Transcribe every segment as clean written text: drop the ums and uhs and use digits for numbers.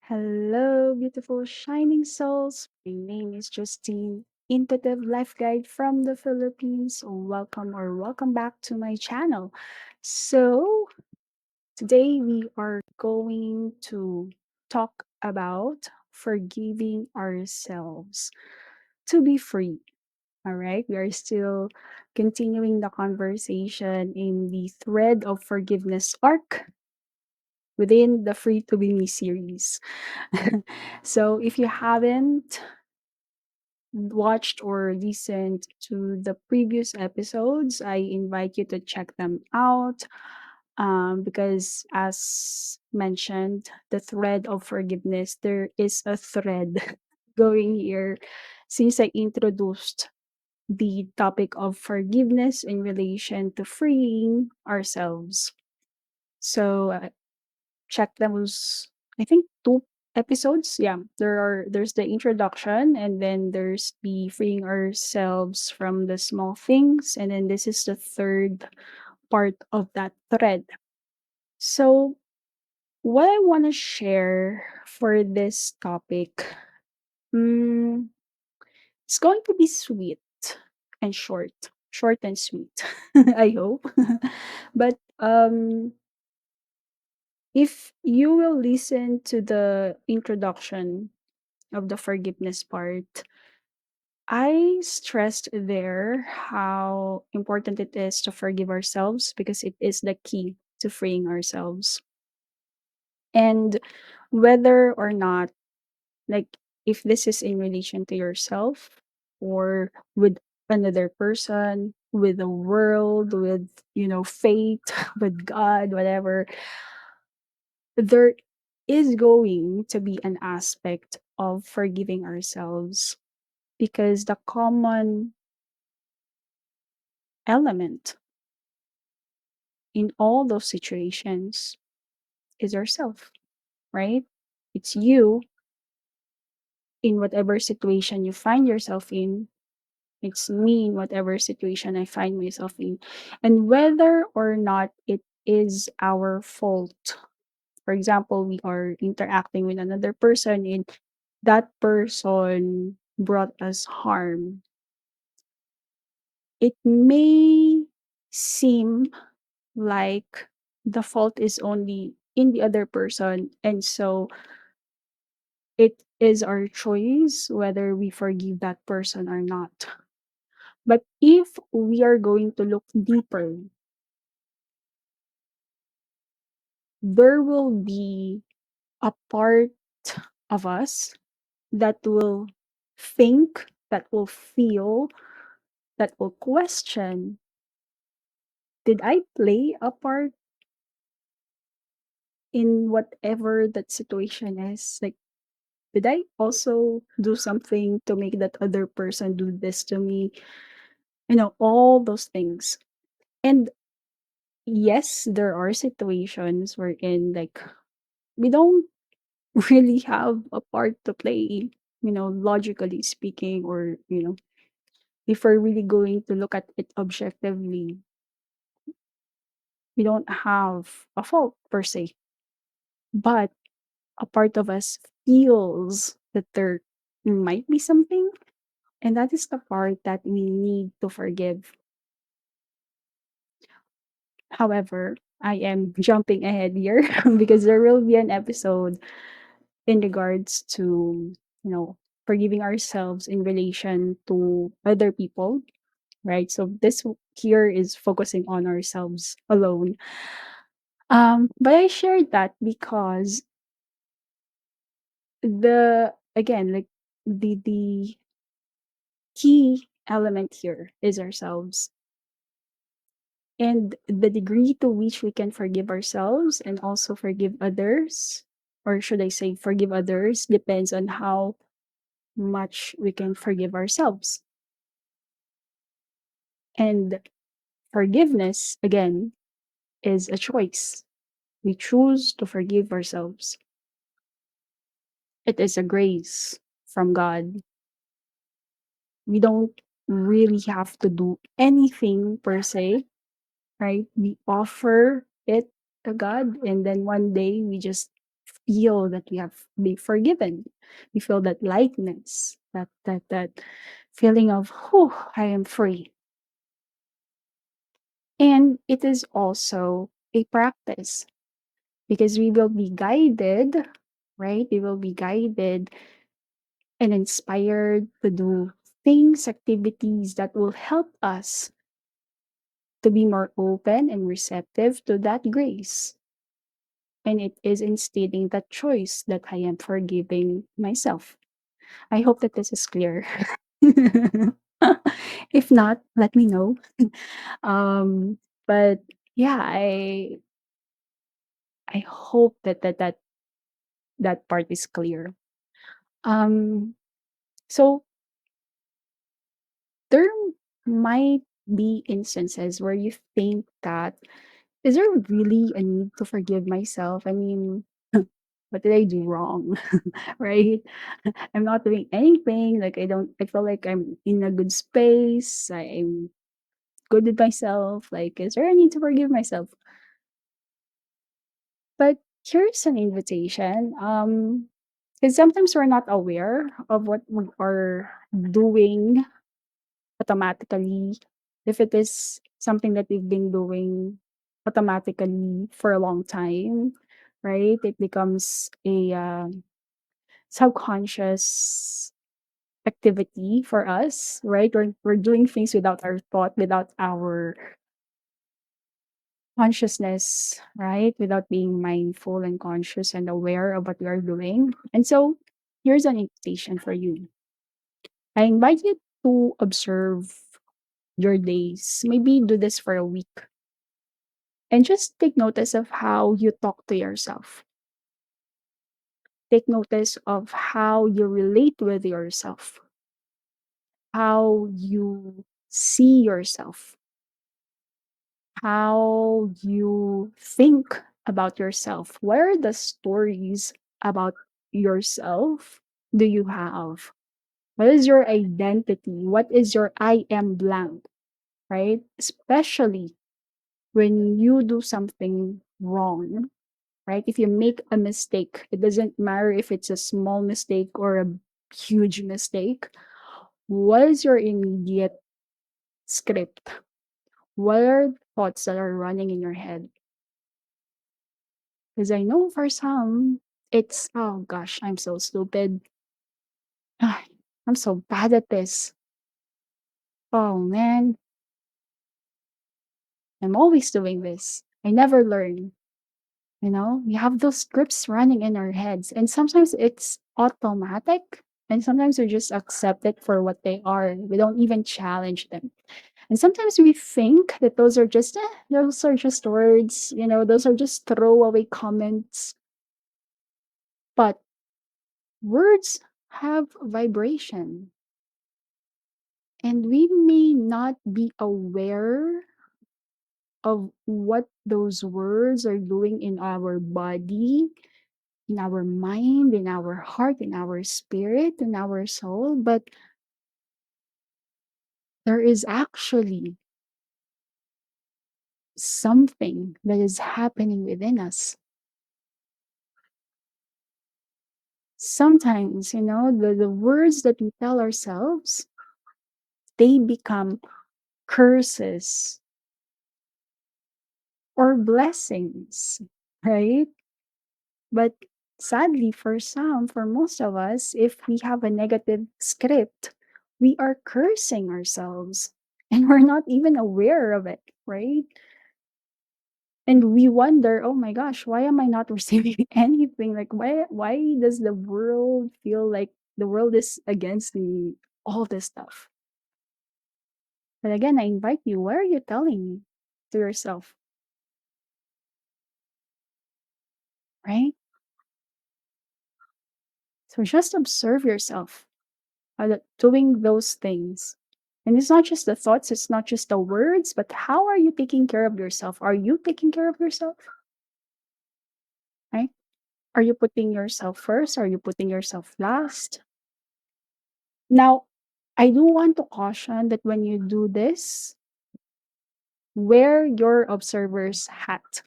Hello, beautiful shining souls. My name is Justine, intuitive life guide from the Philippines. Welcome back to my channel. So, today we are going to talk about forgiving ourselves to be free. All right, we are still continuing the conversation in the thread of forgiveness arc within the Free to Be Me series. So if you haven't watched or listened to the previous episodes, I invite you to check them out. Because, as mentioned, the thread of forgiveness, there is a thread going here since I introduced the topic of forgiveness in relation to freeing ourselves. So, check those, I think, 2 episodes. Yeah, there's the introduction, and then there's the freeing ourselves from the small things, and then this is the third part of that thread. So, what I want to share for this topic, mm, it's going to be sweet and short. Short and sweet, I hope. But if you will listen to the introduction of the forgiveness part, I stressed there how important it is to forgive ourselves because it is the key to freeing ourselves. And whether or not, like, if this is in relation to yourself or with another person, with the world, with, fate, with God, whatever, there is going to be an aspect of forgiving ourselves because the common element in all those situations is yourself, right? It's you in whatever situation you find yourself in. It's me in whatever situation I find myself in. And whether or not it is our fault, for example, we are interacting with another person and that person brought us harm, it may seem like the fault is only in the other person, and so it is our choice whether we forgive that person or not. But if we are going to look deeper, there will be a part of us that will think, that will feel, that will question, did I play a part in whatever that situation is? Like, did I also do something to make that other person do this to me? All those things. And yes, there are situations wherein, like, we don't really have a part to play, logically speaking, or, if we're really going to look at it objectively, we don't have a fault per se. But a part of us feels that there might be something, and that is the part that we need to forgive. However, I am jumping ahead here because there will be an episode in regards to, you know, forgiving ourselves in relation to other people, right? So here is focusing on ourselves alone. But I shared that because like, the key element here is ourselves. And the degree to which we can forgive ourselves and also forgive others, or should I say forgive others, depends on how much we can forgive ourselves. And forgiveness, again, is a choice. We choose to forgive ourselves. It is a grace from God. We don't really have to do anything per se, right? We offer it to God, and then one day we just feel that we have been forgiven. We feel that lightness, that feeling of, whew, I am free. And it is also a practice because we will be guided, right? We will be guided and inspired to do things, activities that will help us to be more open and receptive to that grace. And it is instilling that choice that I am forgiving myself. I hope that this is clear. If not, let me know. Um, but yeah, I hope that part is clear. Um, so there might be instances where you think that, is there really a need to forgive myself? I mean, what did I do wrong? Right? I'm not doing anything. Like I feel like I'm in a good space. I'm good with myself. Like, is there a need to forgive myself? But here's an invitation. Because sometimes we're not aware of what we are doing automatically. If it is something that we've been doing automatically for a long time, right? It becomes a subconscious activity for us, right? We're doing things without our thought, without our consciousness, right? Without being mindful and conscious and aware of what we are doing. And so here's an invitation for you. I invite you to observe your days. Maybe do this for a week and just take notice of how you talk to yourself. Take notice of how you relate with yourself, how you see yourself, how you think about yourself. What are the stories about yourself do you have? What is your identity? What is your I am blank, right? Especially when you do something wrong, right? If you make a mistake, it doesn't matter if it's a small mistake or a huge mistake. What is your immediate script? What are thoughts that are running in your head? Because I know for some, it's, oh gosh, I'm so stupid. Ah, I'm so bad at this. Oh man, I'm always doing this. I never learn. You know, we have those scripts running in our heads, and sometimes it's automatic, and sometimes we just accept it for what they are. We don't even challenge them. And sometimes we think that those are just words, you know, those are just throwaway comments. But words have vibration, and we may not be aware of what those words are doing in our body, in our mind, in our heart, in our spirit, in our soul. But there is actually something that is happening within us. Sometimes, you know, the words that we tell ourselves, they become curses or blessings, right? But sadly, for some, for most of us, if we have a negative script, we are cursing ourselves and we're not even aware of it, right? And we wonder, oh my gosh, why am I not receiving anything? Like, why does the world feel like the world is against me? All this stuff. But again, I invite you, what are you telling to yourself, right? So just observe yourself doing those things. And it's not just the thoughts, it's not just the words, but how are you taking care of yourself? Are you taking care of yourself? Right? Are you putting yourself first? Are you putting yourself last? Now, I do want to caution that when you do this, wear your observer's hat.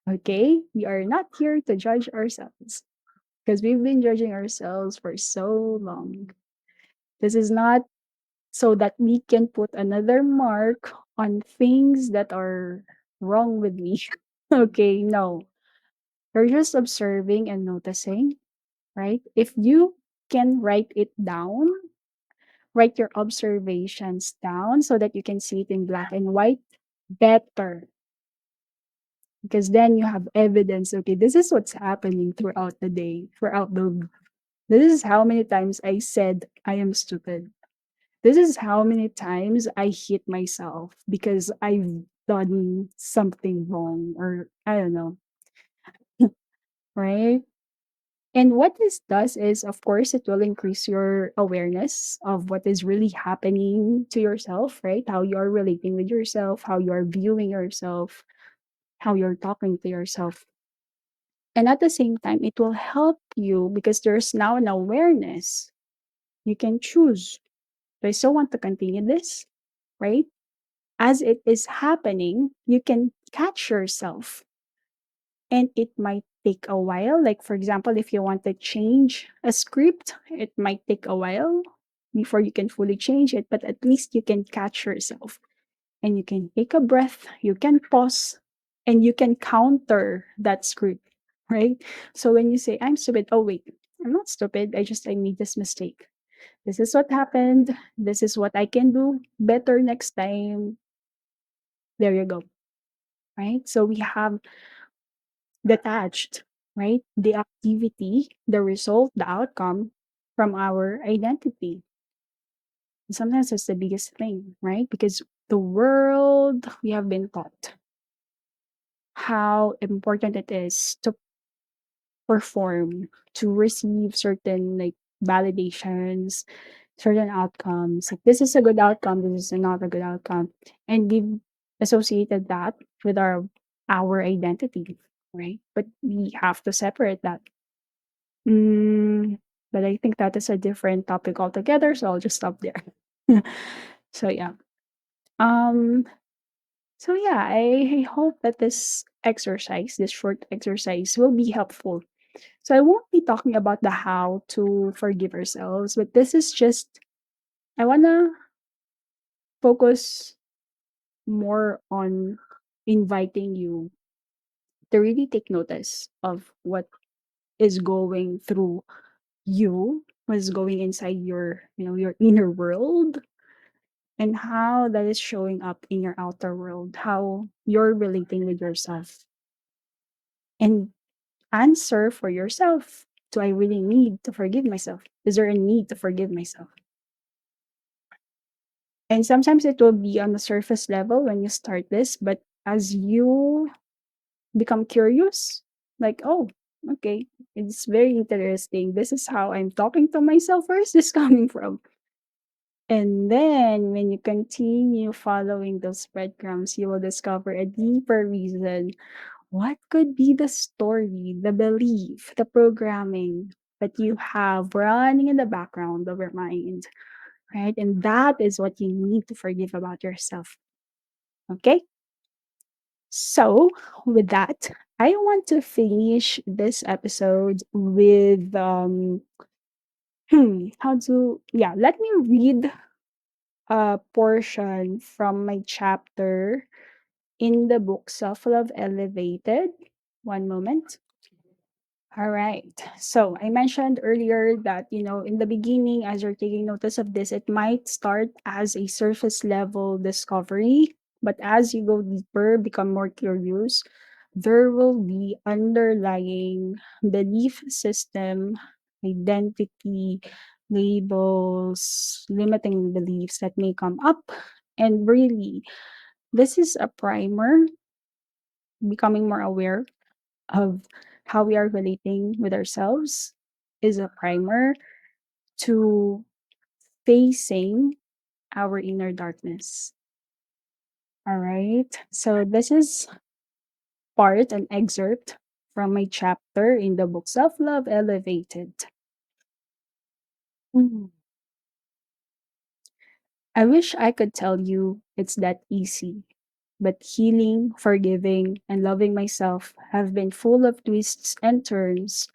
Okay? We are not here to judge ourselves. because we've been judging ourselves for so long. This is not so that we can put another mark on things that are wrong with me. Okay, no. You're just observing and noticing, right? If you can write it down, write your observations down so that you can see it in black and white better, because then you have evidence. Okay, this is what's happening throughout the day, throughout the this is how many times I said I am stupid. This is how many times I hit myself because I've done something wrong, or I don't know, right? And what this does is, of course, it will increase your awareness of what is really happening to yourself, right? How you're relating with yourself, how you're viewing yourself, how you're talking to yourself. And at the same time, it will help you because there's now an awareness. You can choose. Do I still want to continue this? Right? As it is happening, you can catch yourself. And it might take a while. Like, for example, if you want to change a script, it might take a while before you can fully change it, but at least you can catch yourself and you can take a breath, you can pause, and you can counter that script, right? So when you say, I'm stupid, oh, wait, I'm not stupid. I made this mistake. This is what happened. This is what I can do better next time. There you go, right? So we have detached, right? The activity, the result, the outcome from our identity. And sometimes that's the biggest thing, right? Because the world, we have been taught how important it is to perform, to receive certain like validations, certain outcomes. Like this is a good outcome, this is not a good outcome. And we've associated that with our identity, right? But we have to separate that. Mm, but I think that is a different topic altogether, so I'll just stop there. So yeah. Um so yeah, I hope that this exercise, this short exercise will be helpful. So I won't be talking about the how to forgive ourselves, but this is just I wanna focus more on inviting you to really take notice of what is going through you, what's going inside your, your inner world, and how that is showing up in your outer world, how you're relating with yourself. And answer for yourself. Do I really need to forgive myself? Is there a need to forgive myself? And sometimes it will be on the surface level when you start this, but as you become curious, like, oh, okay, it's very interesting. This is how I'm talking to myself. Where is this coming from? And then when you continue following those breadcrumbs, you will discover a deeper reason. What could be the story, the belief, the programming that you have running in the background of your mind, right? And that is what you need to forgive about yourself. Okay? So, with that, I want to finish this episode with how to let me read a portion from my chapter in the book Self Love Elevated. One moment. All right. So I mentioned earlier that, in the beginning, as you're taking notice of this, it might start as a surface level discovery. But as you go deeper, become more curious, there will be underlying belief system, identity, labels, limiting beliefs that may come up. And really, this is a primer, becoming more aware of how we are relating with ourselves is a primer to facing our inner darkness. All right. So this is part, an excerpt from my chapter in the book Self Love Elevated. Mhm. I wish I could tell you it's that easy, but healing, forgiving, and loving myself have been full of twists and turns.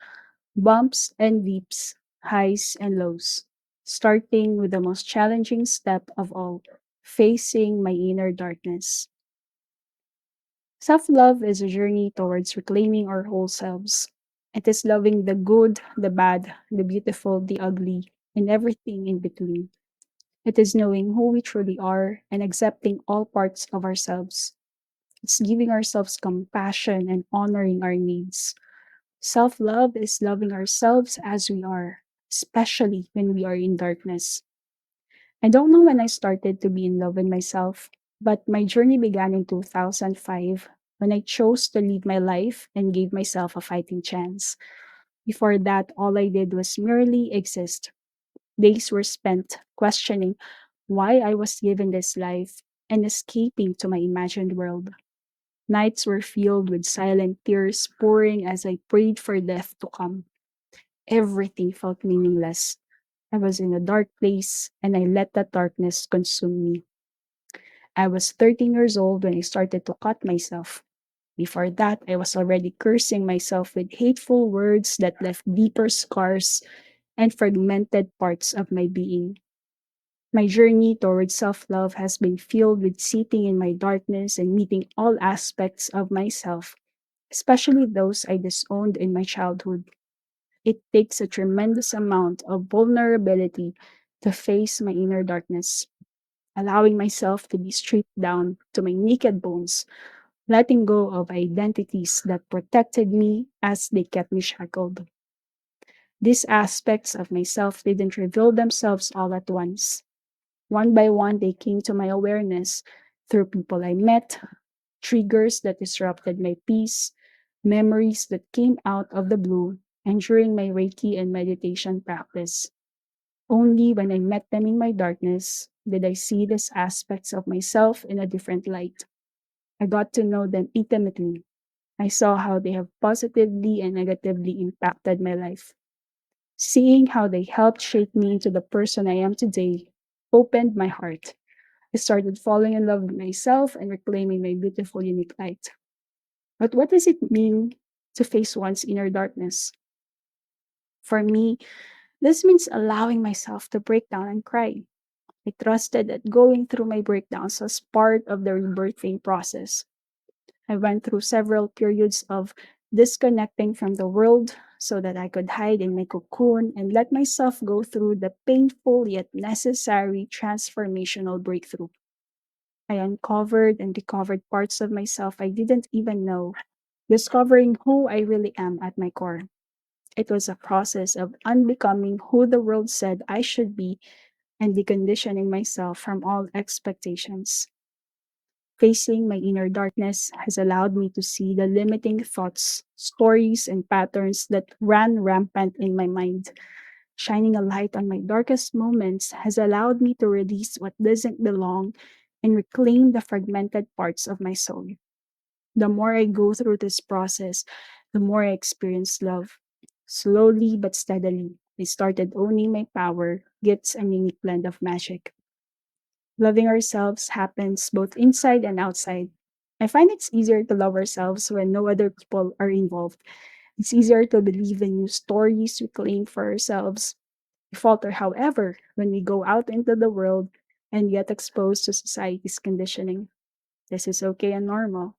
bumps and leaps, highs and lows, starting with the most challenging step of all, facing my inner darkness. Self love is a journey towards reclaiming our whole selves. It is loving the good, the bad, the beautiful, the ugly, and everything in between. It is knowing who we truly are and accepting all parts of ourselves. It's giving ourselves compassion and honoring our needs. Self love is loving ourselves as we are, especially when we are in darkness. I don't know when I started to be in love with myself, but my journey began in 2005 when I chose to live my life and gave myself a fighting chance. Before that, all I did was merely exist. Days were spent questioning why I was given this life and escaping to my imagined world. Nights were filled with silent tears pouring as I prayed for death to come. Everything felt meaningless. I was in a dark place and I let that darkness consume me. I was 13 years old when I started to cut myself. Before that, I was already cursing myself with hateful words that left deeper scars and fragmented parts of my being. My journey towards self love has been filled with sitting in my darkness and meeting all aspects of myself, especially those I disowned in my childhood. It takes a tremendous amount of vulnerability to face my inner darkness, allowing myself to be stripped down to my naked bones, letting go of identities that protected me as they kept me shackled. These aspects of myself didn't reveal themselves all at once. One by one, they came to my awareness through people I met, triggers that disrupted my peace, memories that came out of the blue, and during my Reiki and meditation practice. Only when I met them in my darkness did I see these aspects of myself in a different light. I got to know them intimately. I saw how they have positively and negatively impacted my life. Seeing how they helped shape me into the person I am today opened my heart. I started falling in love with myself and reclaiming my beautiful, unique light. But what does it mean to face one's inner darkness? For me, this means allowing myself to break down and cry. I trusted that going through my breakdowns was part of the rebirthing process. I went through several periods of disconnecting from the world so that I could hide in my cocoon and let myself go through the painful yet necessary transformational breakthrough. I uncovered and recovered parts of myself I didn't even know, discovering who I really am at my core. It was a process of unbecoming who the world said I should be and deconditioning myself from all expectations. Facing my inner darkness has allowed me to see the limiting thoughts, stories, and patterns that ran rampant in my mind. Shining a light on my darkest moments has allowed me to release what doesn't belong and reclaim the fragmented parts of my soul. The more I go through this process, the more I experience love. Slowly but steadily, I started owning my power, gifts, and unique blend of magic. Loving ourselves happens both inside and outside. I find it's easier to love ourselves when no other people are involved. It's easier to believe the new stories we claim for ourselves. We falter, however, when we go out into the world and get exposed to society's conditioning. This is okay and normal.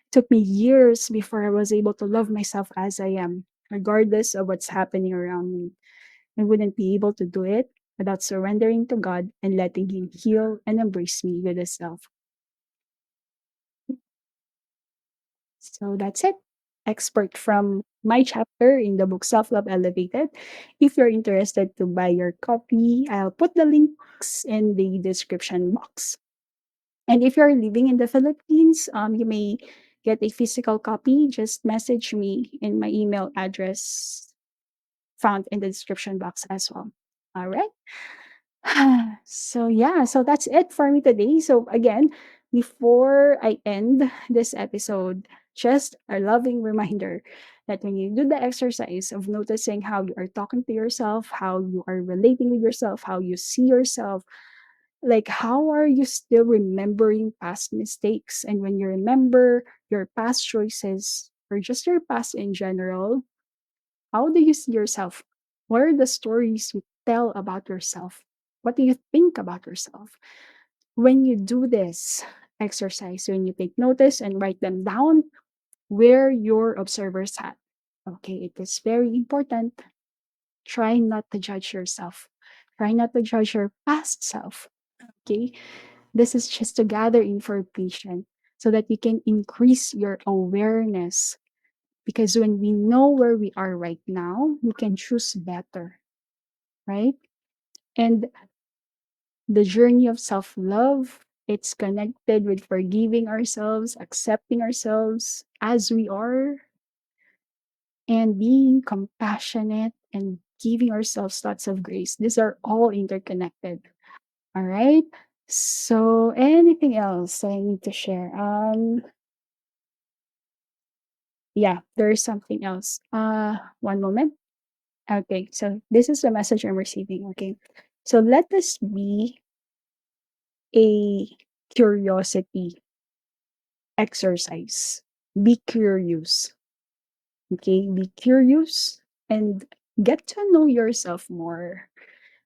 It took me years before I was able to love myself as I am, regardless of what's happening around me. I wouldn't be able to do it without surrendering to God and letting Him heal and embrace me with His self. So that's it. Expert from my chapter in the book Self Love Elevated. If you're interested to buy your copy, I'll put the links in the description box. And if you're living in the Philippines, you may get a physical copy. Just message me in my email address found in the description box as well. All right. So yeah, so that's it for me today. So again, before I end this episode, just a loving reminder that when you do the exercise of noticing how you are talking to yourself, how you are relating with yourself, how you see yourself, like how are you still remembering past mistakes? And when you remember your past choices or just your past in general, How do you see yourself? What are the stories you tell about yourself? What do you think about yourself? When you do this exercise, when you take notice and write them down, where your observers at. Okay, it is very important. Try not to judge yourself. Try not to judge your past self. Okay, this is just to gather information so that you can increase your awareness. Because when we know where we are right now, we can choose better, right? And the journey of self love, it's connected with forgiving ourselves, accepting ourselves as we are, and being compassionate and giving ourselves lots of grace. These are all interconnected. All right. So anything else I need to share? Yeah, there is something else. One moment. Okay, so this is the message I'm receiving. Okay. So let this be a curiosity exercise. Be curious. Okay, be curious and get to know yourself more.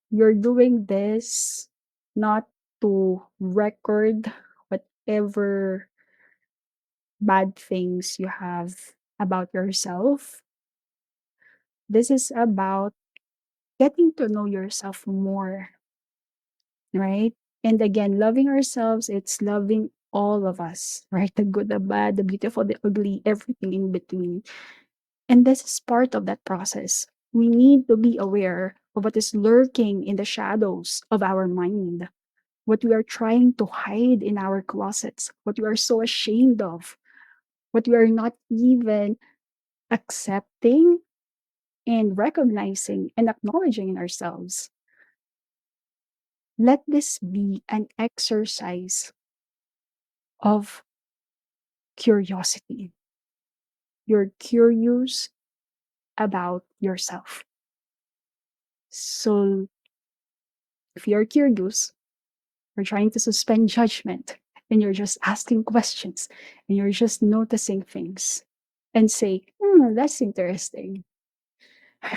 You're doing this not to record whatever bad things you have about yourself. This is about getting to know yourself more, right? And again, loving ourselves, it's loving all of us, right? The good, the bad, the beautiful, the ugly, everything in between. And this is part of that process. We need to be aware of what is lurking in the shadows of our mind, what we are trying to hide in our closets, what we are so ashamed of, what we are not even accepting and recognizing and acknowledging in ourselves. Let this be an exercise of curiosity. You're curious about yourself. So if you're curious, you're trying to suspend judgment and you're just asking questions and you're just noticing things and say, that's interesting.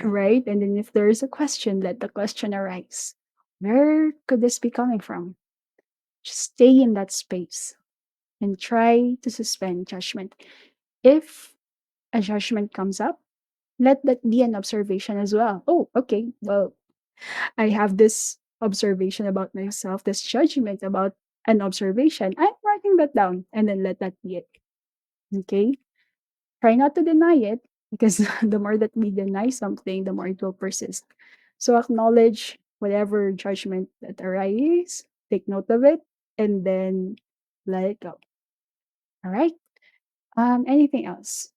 Right? And then if there is a question, let the question arise. Where could this be coming from? Just stay in that space and try to suspend judgment. If a judgment comes up, let that be an observation as well. Oh, okay. Well, I have this observation about myself, this judgment about an observation. I'm writing that down and then let that be it. Okay? Try not to deny it because the more that we deny something, the more it will persist. So acknowledge whatever judgment that arises, take note of it, and then let it go. All right. Anything else?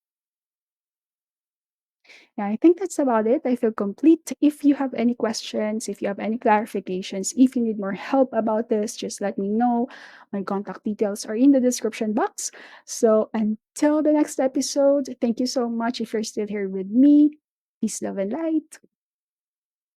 Yeah, I think that's about it. I feel complete. If you have any questions, if you have any clarifications, if you need more help about this, just let me know. My contact details are in the description box. So until the next episode, thank you so much if you're still here with me. Peace, love, and light.